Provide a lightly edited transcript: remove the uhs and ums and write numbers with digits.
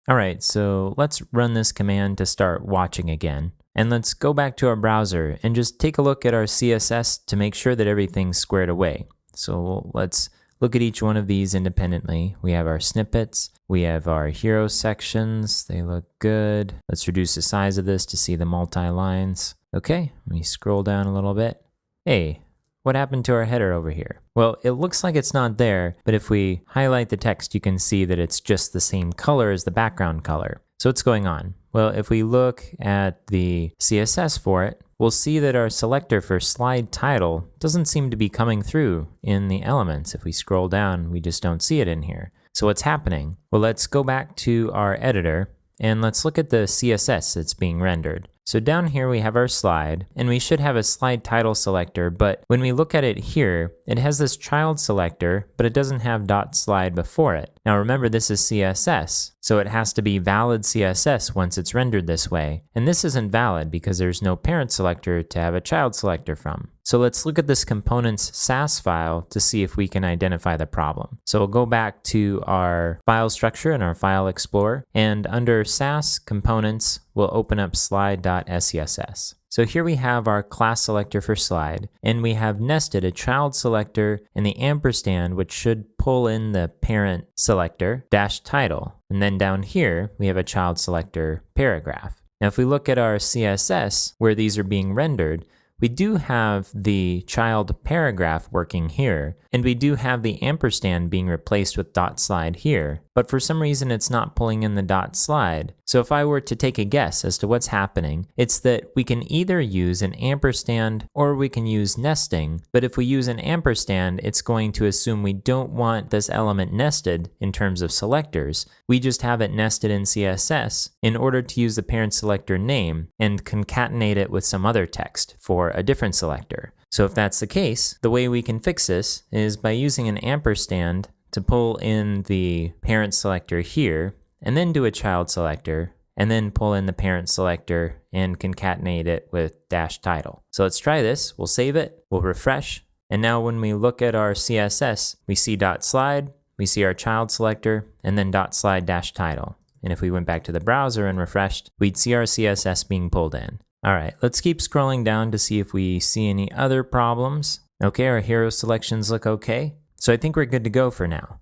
All right, so let's run this command to start watching again. And let's go back to our browser and just take a look at our CSS to make sure that everything's squared away. So let's look at each one of these independently. We have our snippets, we have our hero sections, they look good. Let's reduce the size of this to see the multi-lines. Okay, let me scroll down a little bit. Hey, what happened to our header over here? Well, it looks like it's not there, but if we highlight the text, you can see that it's just the same color as the background color. So what's going on? Well, if we look at the CSS for it, we'll see that our selector for slide title doesn't seem to be coming through in the elements. If we scroll down, we just don't see it in here. So what's happening? Well, let's go back to our editor and let's look at the CSS that's being rendered. So down here we have our slide, and we should have a slide title selector, but when we look at it here, it has this child selector, but it doesn't have .slide before it. Now remember, this is CSS, so it has to be valid CSS once it's rendered this way. And this isn't valid because there's no parent selector to have a child selector from. So let's look at this component's SASS file to see if we can identify the problem. So we'll go back to our file structure in our file explorer, and under SASS components, we'll open up slide.scss. So here we have our class selector for slide, and we have nested a child selector and the ampersand, which should pull in the parent selector dash title. And then down here, we have a child selector paragraph. Now, if we look at our CSS where these are being rendered, we do have the child paragraph working here, and we do have the ampersand being replaced with .slide here, but for some reason it's not pulling in the .slide. So if I were to take a guess as to what's happening, it's that we can either use an ampersand or we can use nesting, but if we use an ampersand, it's going to assume we don't want this element nested in terms of selectors. We just have it nested in CSS in order to use the parent selector name and concatenate it with some other text for a different selector. So if that's the case, the way we can fix this is by using an ampersand to pull in the parent selector here, and then do a child selector, and then pull in the parent selector and concatenate it with dash title. So let's try this. We'll save it, we'll refresh, and now when we look at our CSS, we see .slide, we see our child selector, and then .slide dash title. And if we went back to the browser and refreshed, we'd see our CSS being pulled in. All right, let's keep scrolling down to see if we see any other problems. Okay, our hero selections look okay. So I think we're good to go for now.